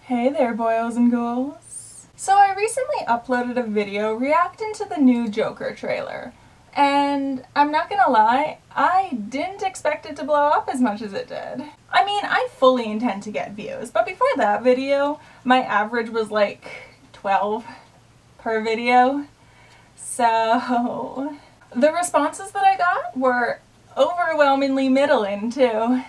Hey there, boys and ghouls. So I recently uploaded a video reacting to the new Joker trailer, and I'm not gonna lie, I didn't expect it to blow up as much as it did. I mean, I fully intend to get views, but before that video, my average was like 12 per video. So the responses that I got were overwhelmingly middling too.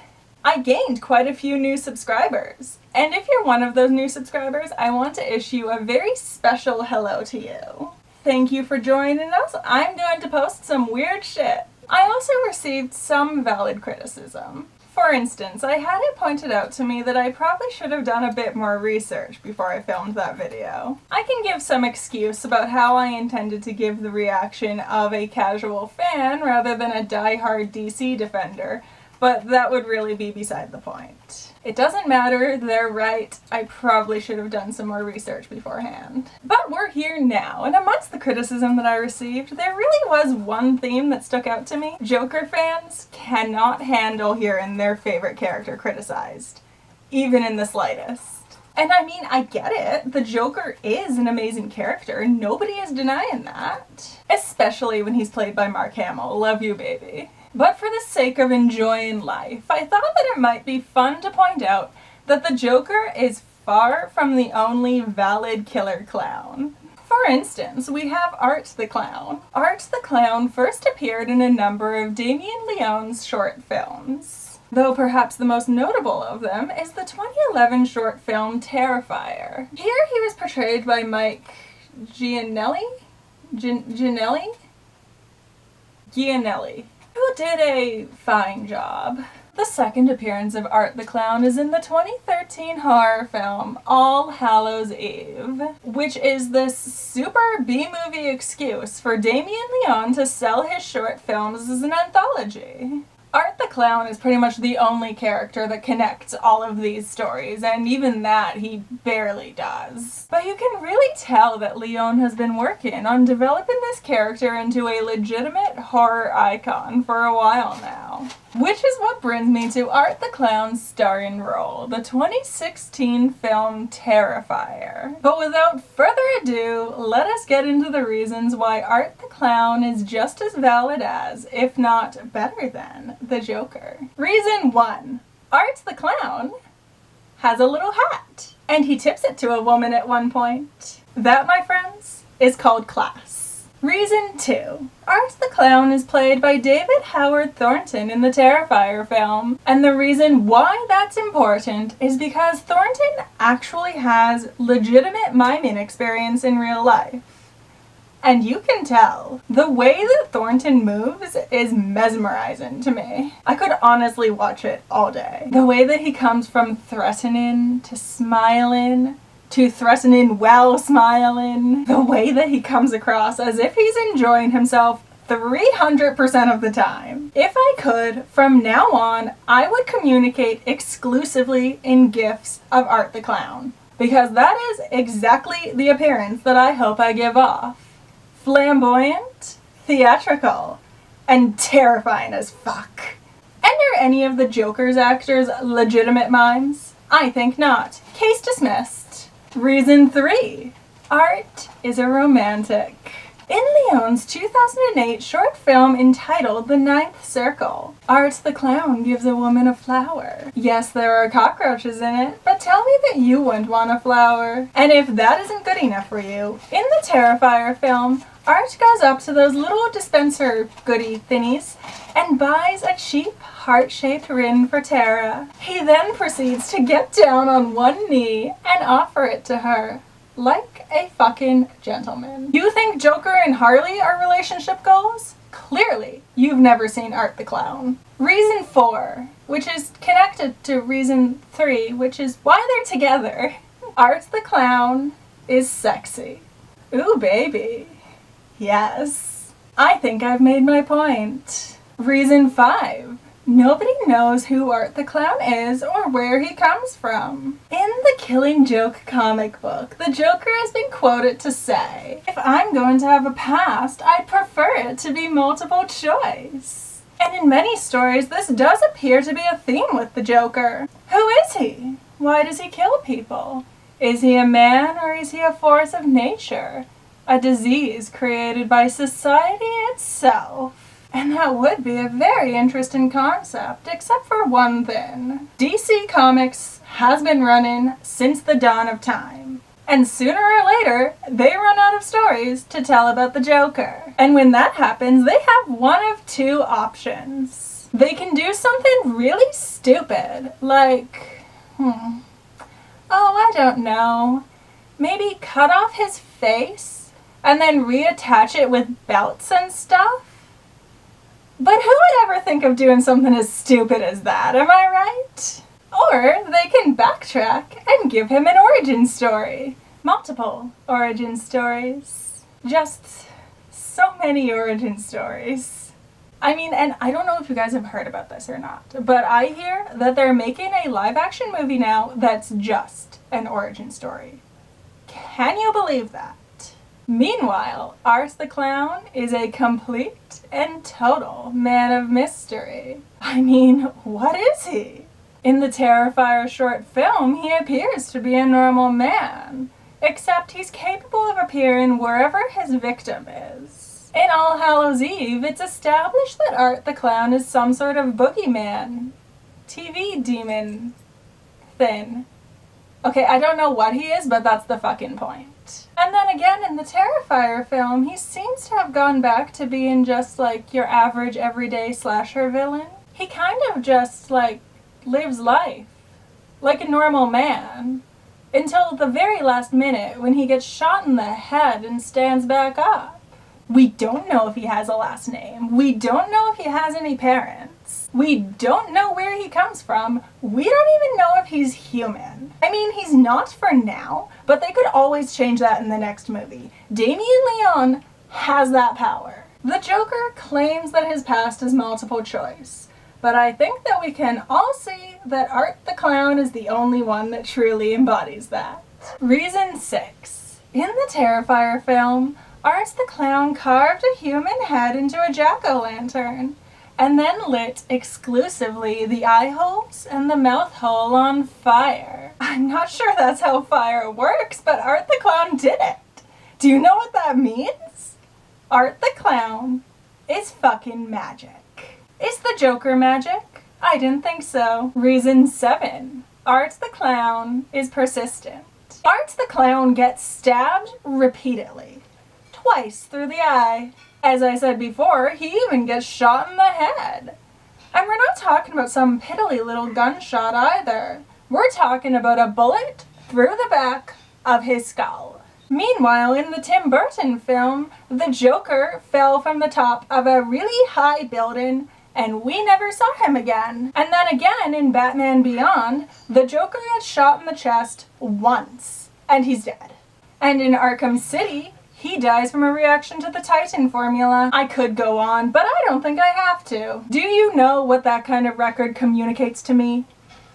I gained quite a few new subscribers. And if you're one of those new subscribers, I want to issue a very special hello to you. Thank you for joining us. I'm going to post some weird shit. I also received some valid criticism. For instance, I had it pointed out to me that I probably should have done a bit more research before I filmed that video. I can give some excuse about how I intended to give the reaction of a casual fan rather than a die-hard DC defender, but that would really be beside the point. It doesn't matter, they're right. I probably should have done some more research beforehand. But we're here now, and amongst the criticism that I received, there really was one theme that stuck out to me. Joker fans cannot handle hearing their favorite character criticized, even in the slightest. And I mean, I get it. The Joker is an amazing character, and nobody is denying that. Especially when he's played by Mark Hamill. Love you, baby. But for the sake of enjoying life, I thought that it might be fun to point out that the Joker is far from the only valid killer clown. For instance, we have Art the Clown. Art the Clown first appeared in a number of Damien Leone's short films, though perhaps the most notable of them is the 2011 short film Terrifier. Here he was portrayed by Mike Gianelli, who did a fine job. The second appearance of Art the Clown is in the 2013 horror film All Hallows Eve, which is this super B-movie excuse for Damien Leone to sell his short films as an anthology. Art the Clown is pretty much the only character that connects all of these stories, and even that he barely does. But you can really tell that Leone has been working on developing this character into a legitimate horror icon for a while now. Which is what brings me to Art the Clown's starring role, the 2016 film Terrifier. But without further ado, let us get into the reasons why Art the Clown is just as valid as, if not better than, the Joker. Reason 1. Art the Clown has a little hat, and he tips it to a woman at one point. That, my friends, is called class. Reason 2. Art the Clown is played by David Howard Thornton in the Terrifier film, and the reason why that's important is because Thornton actually has legitimate miming experience in real life. And you can tell. The way that Thornton moves is mesmerizing to me. I could honestly watch it all day. The way that he comes from threatening to smiling, to threatening while smiling. The way that he comes across as if he's enjoying himself 300% of the time. If I could, from now on, I would communicate exclusively in GIFs of Art the Clown, because that is exactly the appearance that I hope I give off. Flamboyant, theatrical, and terrifying as fuck. And are any of the Joker's actors legitimate mimes? I think not. Case dismissed. Reason 3. Art is a romantic. In Leone's 2008 short film entitled The Ninth Circle, Art the Clown gives a woman a flower. Yes, there are cockroaches in it, but tell me that you wouldn't want a flower. And if that isn't good enough for you, in the Terrifier film, Art goes up to those little dispenser goodie thingies and buys a cheap heart-shaped ring for Tara. He then proceeds to get down on one knee and offer it to her. Like a fucking gentleman. You think Joker and Harley are relationship goals? Clearly, you've never seen Art the Clown. Reason 4, which is connected to reason 3, which is why they're together. Art the Clown is sexy. Ooh, baby. Yes. I think I've made my point. Reason 5. Nobody knows who Art the Clown is or where he comes from. In the Killing Joke comic book, the Joker has been quoted to say, "If I'm going to have a past, I'd prefer it to be multiple choice." And in many stories, this does appear to be a theme with the Joker. Who is he? Why does he kill people? Is he a man or is he a force of nature? A disease created by society itself? And that would be a very interesting concept, except for one thing. DC Comics has been running since the dawn of time. And sooner or later, they run out of stories to tell about the Joker. And when that happens, they have one of two options. They can do something really stupid, like, oh, I don't know. Maybe cut off his face and then reattach it with belts and stuff? But who would ever think of doing something as stupid as that, am I right? Or they can backtrack and give him an origin story. Multiple origin stories. Just so many origin stories. I mean, and I don't know if you guys have heard about this or not, but I hear that they're making a live action movie now that's just an origin story. Can you believe that? Meanwhile, Art the Clown is a complete and total man of mystery. I mean, what is he? In the Terrifier short film, he appears to be a normal man, except he's capable of appearing wherever his victim is. In All Hallows Eve, it's established that Art the Clown is some sort of boogeyman, TV demon thing. Okay, I don't know what he is, but that's the fucking point. And then again, in the Terrifier film, he seems to have gone back to being just like your average everyday slasher villain. He kind of just like lives life like a normal man until the very last minute when he gets shot in the head and stands back up. We don't know if he has a last name. We don't know if he has any parents. We don't know where he comes from. We don't even know if he's human. I mean, he's not for now, but they could always change that in the next movie. Damien Leone has that power. The Joker claims that his past is multiple choice, but I think that we can all see that Art the Clown is the only one that truly embodies that. Reason 6. In the Terrifier film, Art the Clown carved a human head into a jack-o'-lantern, and then lit exclusively the eye holes and the mouth hole on fire. I'm not sure that's how fire works, but Art the Clown did it. Do you know what that means? Art the Clown is fucking magic. Is the Joker magic? I didn't think so. Reason 7. Art the Clown is persistent. Art the Clown gets stabbed repeatedly. Twice through the eye. As I said before, he even gets shot in the head. And we're not talking about some piddly little gunshot either. We're talking about a bullet through the back of his skull. Meanwhile, in the Tim Burton film, the Joker fell from the top of a really high building and we never saw him again. And then again in Batman Beyond, the Joker gets shot in the chest once and he's dead. And in Arkham City, he dies from a reaction to the Titan formula. I could go on, but I don't think I have to. Do you know what that kind of record communicates to me?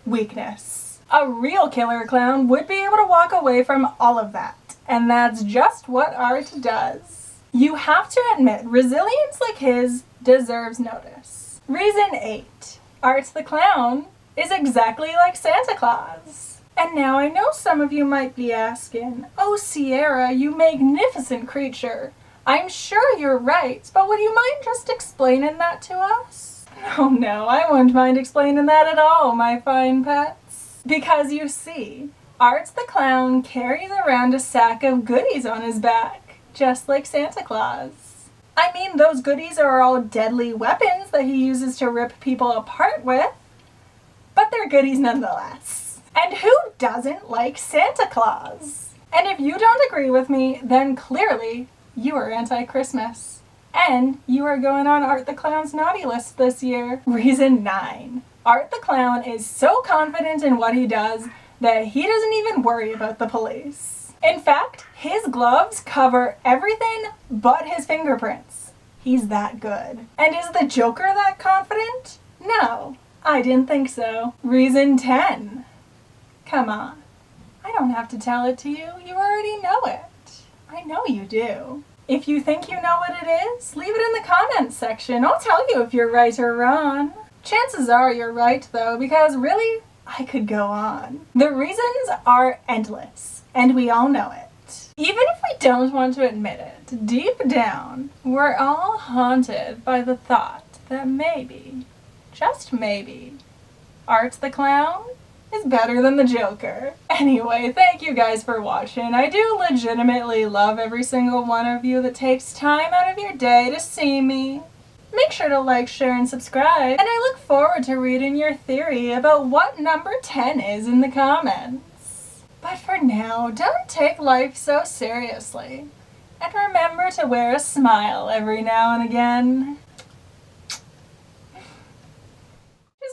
Weakness. A real killer clown would be able to walk away from all of that. And that's just what Art does. You have to admit, resilience like his deserves notice. Reason 8. Art the Clown is exactly like Santa Claus. And now I know some of you might be asking, "Oh, Sierra, you magnificent creature. I'm sure you're right, but would you mind just explaining that to us?" No, I wouldn't mind explaining that at all, my fine pets. Because you see, Art the Clown carries around a sack of goodies on his back, just like Santa Claus. I mean, those goodies are all deadly weapons that he uses to rip people apart with, but they're goodies nonetheless. And who doesn't like Santa Claus? And if you don't agree with me, then clearly you are anti-Christmas. And you are going on Art the Clown's naughty list this year. Reason 9. Art the Clown is so confident in what he does that he doesn't even worry about the police. In fact, his gloves cover everything but his fingerprints. He's that good. And is the Joker that confident? No, I didn't think so. Reason 10. Come on. I don't have to tell it to you. You already know it. I know you do. If you think you know what it is, leave it in the comments section. I'll tell you if you're right or wrong. Chances are you're right though, because really, I could go on. The reasons are endless, and we all know it. Even if we don't want to admit it, deep down, we're all haunted by the thought that maybe, just maybe, Art the Clown is better than the Joker. Anyway, thank you guys for watching. I do legitimately love every single one of you that takes time out of your day to see me. Make sure to like, share, and subscribe, and I look forward to reading your theory about what number 10 is in the comments. But for now, don't take life so seriously, and remember to wear a smile every now and again.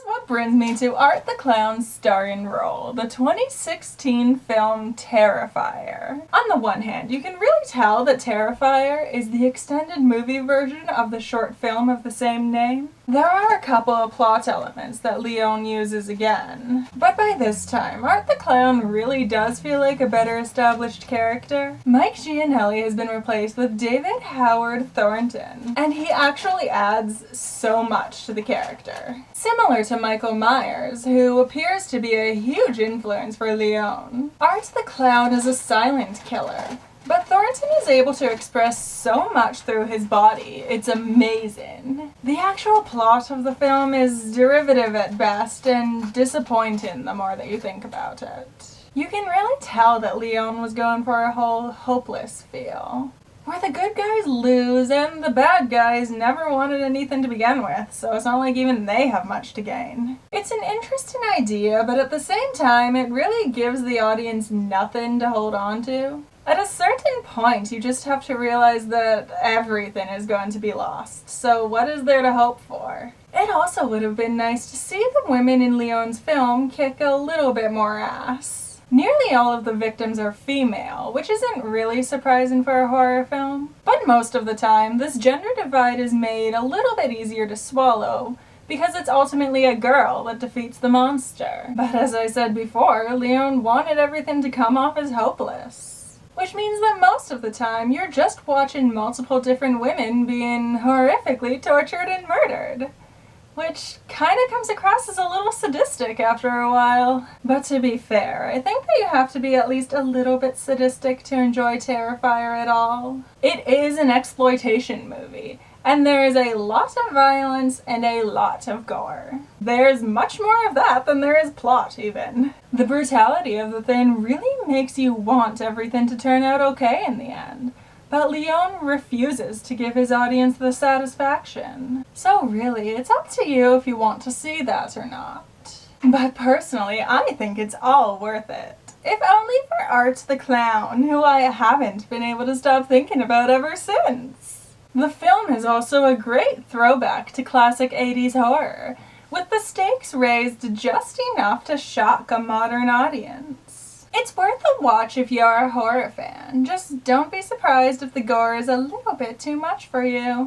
What brings me to Art the Clown's starring role, the 2016 film Terrifier. On the one hand, you can really tell that Terrifier is the extended movie version of the short film of the same name. There are a couple of plot elements that Leon uses again, but by this time, Art the Clown really does feel like a better established character. Mike Gianelli has been replaced with David Howard Thornton, and he actually adds so much to the character. Similar to Michael Myers, who appears to be a huge influence for Leon. Art the Clown is a silent killer, but Thornton is able to express so much through his body, it's amazing. The actual plot of the film is derivative at best and disappointing the more that you think about it. You can really tell that Leon was going for a whole hopeless feel, where the good guys lose and the bad guys never wanted anything to begin with, so it's not like even they have much to gain. It's an interesting idea, but at the same time, it really gives the audience nothing to hold on to. At a certain point, you just have to realize that everything is going to be lost, so what is there to hope for? It also would have been nice to see the women in Leon's film kick a little bit more ass. Nearly all of the victims are female, which isn't really surprising for a horror film, but most of the time, this gender divide is made a little bit easier to swallow, because it's ultimately a girl that defeats the monster. But as I said before, Leon wanted everything to come off as hopeless. Which means that most of the time, you're just watching multiple different women being horrifically tortured and murdered. Which kind of comes across as a little sadistic after a while. But to be fair, I think that you have to be at least a little bit sadistic to enjoy Terrifier at all. It is an exploitation movie, and there is a lot of violence and a lot of gore. There's much more of that than there is plot, even. The brutality of the thing really makes you want everything to turn out okay in the end. But Leon refuses to give his audience the satisfaction. So really, it's up to you if you want to see that or not. But personally, I think it's all worth it. If only for Art the Clown, who I haven't been able to stop thinking about ever since. The film is also a great throwback to classic 80s horror, with the stakes raised just enough to shock a modern audience. It's worth a watch if you're a horror fan, just don't be surprised if the gore is a little bit too much for you.